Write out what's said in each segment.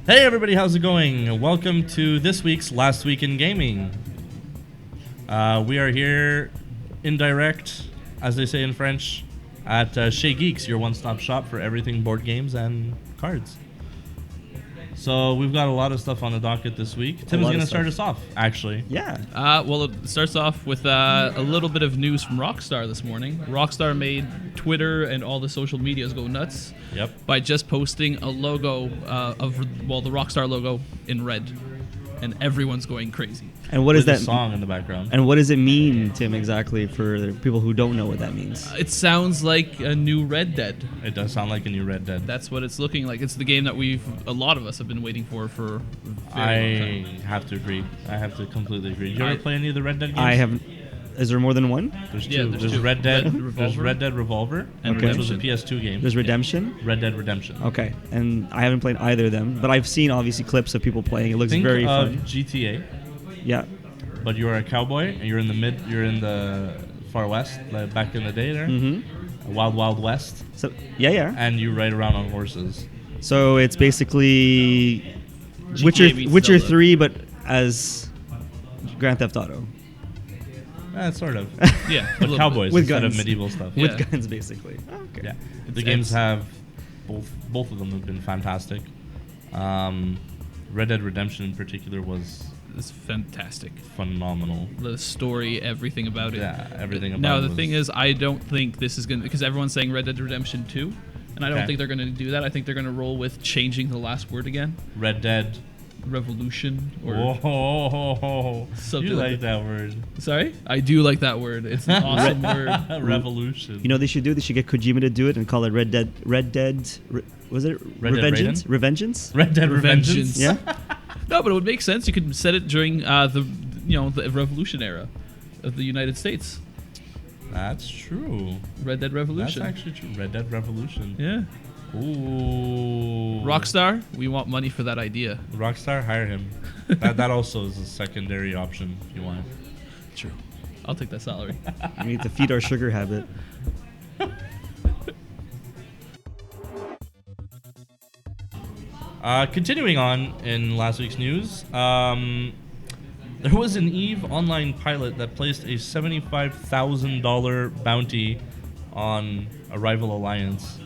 Hey everybody, how's it going? Welcome to this week's Last Week in Gaming. We are here in direct, as they say in French, at Chez Geeks, your one-stop shop for everything board games and cards. So we've got a lot of stuff on the docket this week. Tim is going to start us off, actually. Yeah. Well, it starts off with a little bit of news from Rockstar this morning. Rockstar made Twitter and all the social medias go nuts by just posting a logo of the Rockstar logo in red, and everyone's going crazy. And what is that song in the background? And what does it mean, Tim, exactly, for the people who don't know what that means? It sounds like a new Red Dead. It does sound like a new Red Dead. That's what it's looking like. It's the game that a lot of us have been waiting for a very long time. I have to agree. I have to completely agree. Did you ever play any of the Red Dead games? I haven't. Is there more than one? There's Yeah, two. there's There's two. Red Dead. Red There's Revolver. Red Dead Revolver, And which was a Redemption. PS2 game. There's Redemption? Red Dead Redemption. Okay. And I haven't played either of them, but I've seen, obviously, clips of people playing. It looks Think very of fun. GTA, Yeah. but you're a cowboy and you're in the far west, like back in the day there. Mm-hmm. Wild Wild West. So, yeah. And you ride around on horses. So it's basically GTA meets Witcher Zelda. 3, but as Grand Theft Auto. Sort of. Yeah, a But little cowboys With instead guns. of medieval stuff. Yeah. With guns, basically. Okay. Yeah. The It's- games it's- have both of them have been fantastic. Red Dead Redemption in particular was It's fantastic. phenomenal. The story, everything about it. Yeah, everything about Now, it the was- thing is, I don't think this is going to... Because everyone's saying Red Dead Redemption 2, and I don't Okay. think they're going to do that. I think they're going to roll with changing the last word again. Red Dead. Revolution. Or Whoa, something you like like that word. Sorry? I do like that word. It's an awesome word. Revolution. You know what they should do? They should get Kojima to do it and call it Red Dead. Was it Red Dead Revengeance? Revengeance? Red Dead Revengeance. Revengeance. Yeah. No, but it would make sense. You could set it during the Revolution era of the United States. That's true. Red Dead Revolution. That's actually true. Red Dead Revolution. Yeah. Ooh. Rockstar, we want money for that idea. Rockstar, hire him. that also is a secondary option if you want. True. I'll take that salary. We need to feed our sugar habit. Continuing on in last week's news, there was an EVE online pilot that placed a $75,000 bounty on a rival alliance.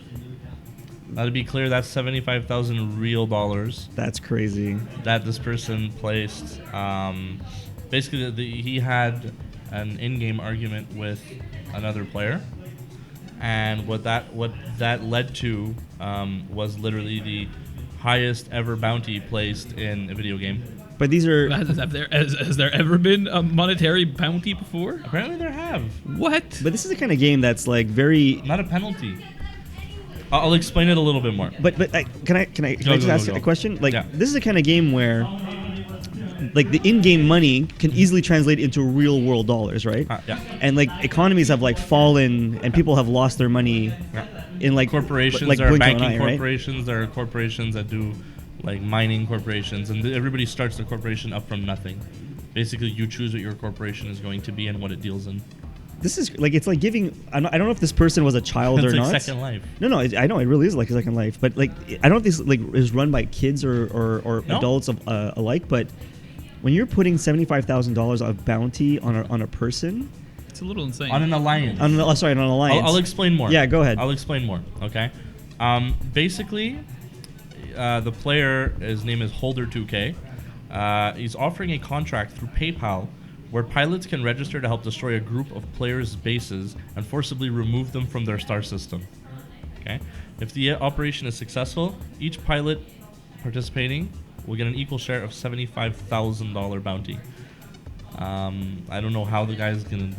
Now, to be clear, that's 75,000 real dollars That's crazy. that this person placed. Basically, he had an in-game argument with another player, and what that led to was literally the highest ever bounty placed in a video game. But these are Has there ever been a monetary bounty before? Apparently, there have. What? But this is the kind of game that's like very. Not a penalty. I'll explain it a little bit more. But can I just ask a question? Like, Yeah. this is the kind of game where, like, the in-game money can easily translate into real-world dollars, right? Yeah. And like economies have like fallen, and people have lost their money Yeah. in like Corporations like are blink of an banking eye, right? corporations. There are corporations that do like mining corporations, and everybody starts their corporation up from nothing. Basically, you choose what your corporation is going to be and what it deals in. This is like, it's like giving. I don't know if this person was a child It's or like not. Second Life. No, I know it really is like a Second Life, but like I don't know if this like is run by kids or No. adults alike. But when you're putting $75,000 of bounty on a person, It's a little insane. On an alliance. on an alliance. I'll explain more. Yeah, go ahead. I'll explain more. Okay. Basically, the player, his name is Holder2K. He's offering a contract through PayPal where pilots can register to help destroy a group of players' bases and forcibly remove them from their star system. Okay. If the operation is successful, each pilot participating will get an equal share of $75,000 bounty. I don't know how the guy's gonna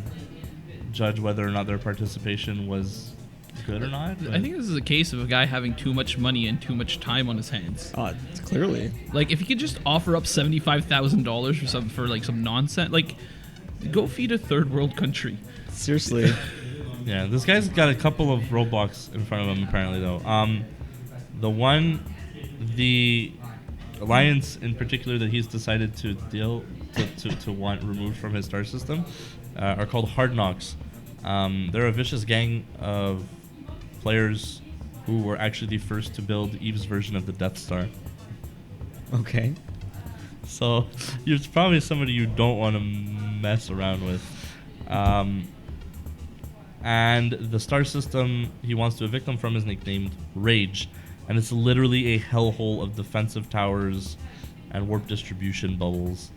judge whether or not their participation was good or not. I think this is a case of a guy having too much money and too much time on his hands. It's clearly. Like, if he could just offer up $75,000 for some nonsense, like, go feed a third world country. Seriously. Yeah, this guy's got a couple of roadblocks in front of him apparently though. The alliance in particular that he's decided to want removed from his star system are called Hard Knocks. They're a vicious gang of players who were actually the first to build Eve's version of the Death Star. Okay. So you're probably somebody you don't want to mess around with. And the star system he wants to evict them from is nicknamed Rage. And it's literally a hellhole of defensive towers and warp distribution bubbles,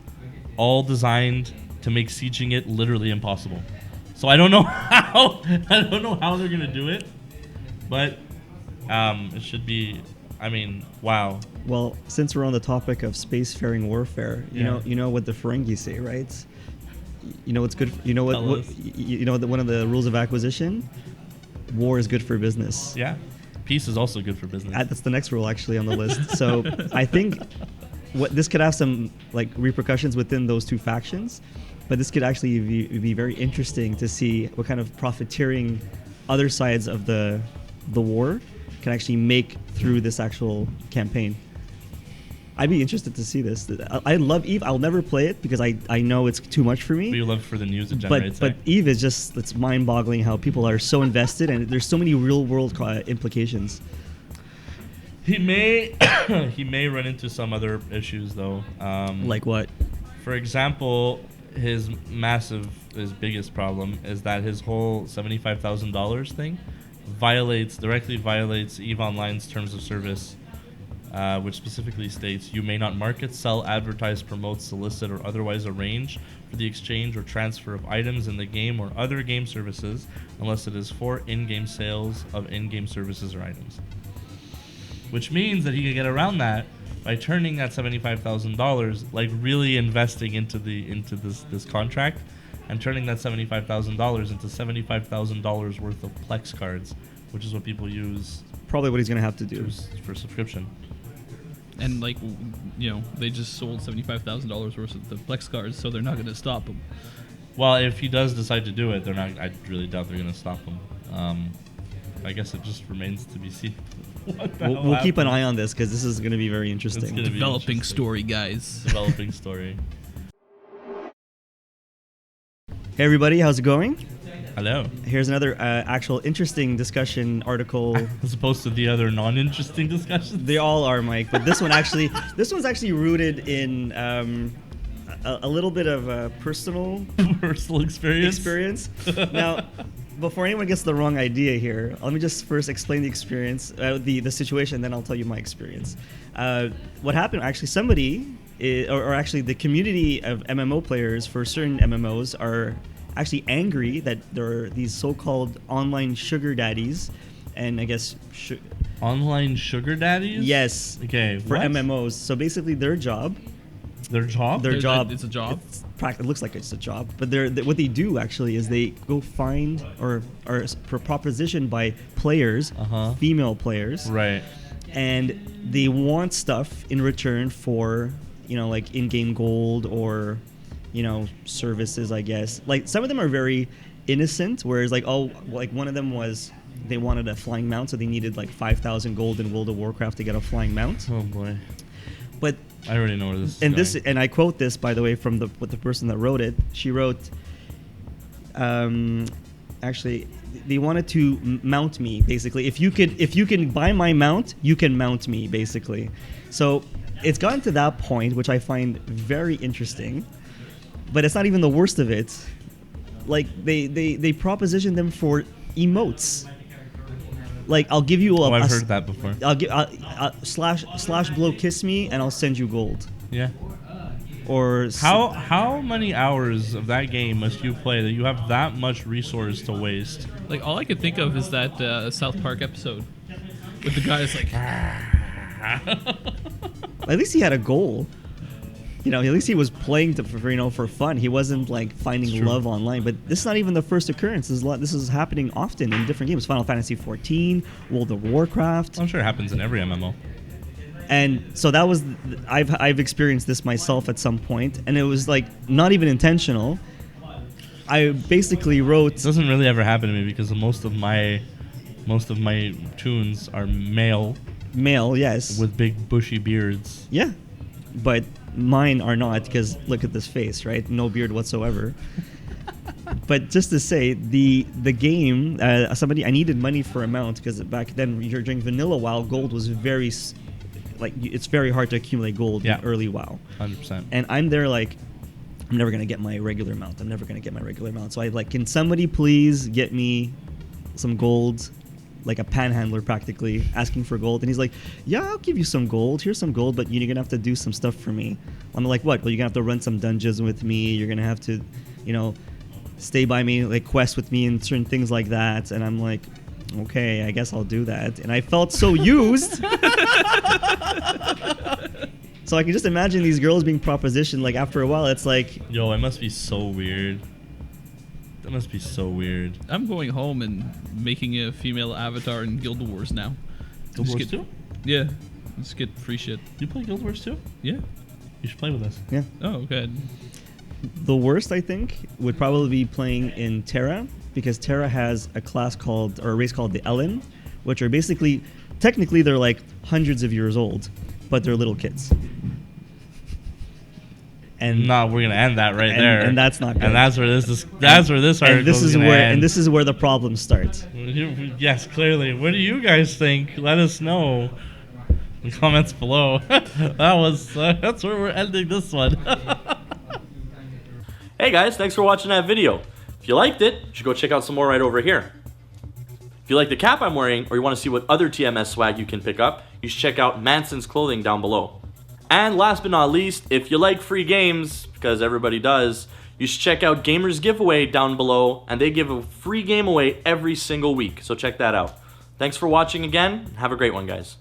all designed to make sieging it literally impossible. So I don't know how they're gonna do it, but it should be. I mean, wow. Well, since we're on the topic of spacefaring warfare, you know what the Ferengi say, right? You know what's good. You know you know that one of the rules of acquisition, war is good for business. Yeah, peace is also good for business. That's the next rule actually on the list. So I think this could have some like repercussions within those two factions, but this could actually be very interesting to see what kind of profiteering other sides of the war can actually make through this actual campaign. I'd be interested to see this. I love EVE. I'll never play it because I know it's too much for me. But you love for the news it generates. But EVE is just, it's mind-boggling how people are so invested, and there's so many real-world implications. He may run into some other issues though. Like what? For example, his biggest problem is that his whole $75,000 thing directly violates EVE Online's terms of service, which specifically states you may not market, sell, advertise, promote, solicit, or otherwise arrange for the exchange or transfer of items in the game or other game services unless it is for in-game sales of in-game services or items. Which means that he can get around that by turning that $75,000, like really investing into this contract, and turning that $75,000 into $75,000 worth of Plex cards, which is what people use. Probably what he's going to have to do for subscription. And like, they just sold $75,000 worth of the Plex cards, so they're not going to stop him. Well, if he does decide to do it, they're not. I really doubt they're going to stop him. I guess it just remains to be seen. We'll keep an eye on this because this is going to be very interesting. Developing story, guys. Developing story. Hey everybody, how's it going? Hello. Here's another actual interesting discussion article. As opposed to the other non-interesting discussions. They all are, Mike, but this one's actually rooted in a little bit of a personal experience. Now, before anyone gets the wrong idea here, let me just first explain the experience, the situation, then I'll tell you my experience. What happened? Actually, somebody, or actually the community of MMO players for certain MMOs are actually angry that there are these so-called online sugar daddies, and I guess online sugar daddies. Yes. Okay. For MMOs. So basically, their job. It's a job. It looks like it's a job, but what they do actually is they go find or proposition by players, female players, right, and they want stuff in return for like in-game gold or services, I guess. Like some of them are very innocent, whereas like one of them was they wanted a flying mount, so they needed like 5,000 gold in World of Warcraft to get a flying mount. Oh boy. But I already know where this is going. And I quote this, by the way, from the person that wrote it. She wrote, actually, they wanted to mount me, basically. If you can buy my mount, you can mount me, basically. So it's gotten to that point, which I find very interesting. But it's not even the worst of it. Like they proposition them for emotes. Like I'll give you I've heard that before. Slash blow kiss me and I'll send you gold. Yeah. Or how many hours of that game must you play that you have that much resource to waste? Like all I could think of is that South Park episode with the guy that's like. At least he had a goal. At least he was playing for fun. He wasn't like finding love online. But this is not even the first occurrence. This is happening often in different games. Final Fantasy XIV, World of Warcraft. I'm sure it happens in every MMO. And so that was, I've experienced this myself at some point, and it was like not even intentional. I basically wrote. It doesn't really ever happen to me because most of my tunes are male. Male, yes. With big bushy beards. Yeah, but mine are not, because look at this face, right? No beard whatsoever. But just to say, the game, I needed money for a mount because back then during vanilla WoW, gold was very it's very hard to accumulate gold in early WoW. 100%. And I'm there like, I'm never gonna get my regular mount. So I like, can somebody please get me some gold? Like a panhandler practically asking for gold. And he's like, yeah, I'll give you some gold. Here's some gold, but you're gonna have to do some stuff for me. I'm like, what? Well, you're gonna have to run some dungeons with me. You're gonna have to, stay by me, like quest with me and certain things like that. And I'm like, okay, I guess I'll do that. And I felt so used. So I can just imagine these girls being propositioned. Like after a while, it's like, yo, it must be so weird. That must be so weird. I'm going home and making a female avatar in Guild Wars now. Guild Wars 2? Yeah. Just get free shit. You play Guild Wars 2? Yeah. You should play with us. Yeah. Oh, okay. The worst, I think, would probably be playing in Terra, because Terra has a race called the Ellen, which are basically, technically they're like hundreds of years old, but they're little kids. And no, we're gonna end that right there. And that's not good. And that's where this article and this is where the problems start. Yes, clearly. What do you guys think? Let us know in the comments below. That's where we're ending this one. Hey guys, thanks for watching that video. If you liked it, you should go check out some more right over here. If you like the cap I'm wearing, or you want to see what other TMS swag you can pick up, you should check out Manson's clothing down below. And last but not least, if you like free games, because everybody does, you should check out Gamers Giveaway down below, and they give a free game away every single week, so check that out. Thanks for watching again. Have a great one, guys.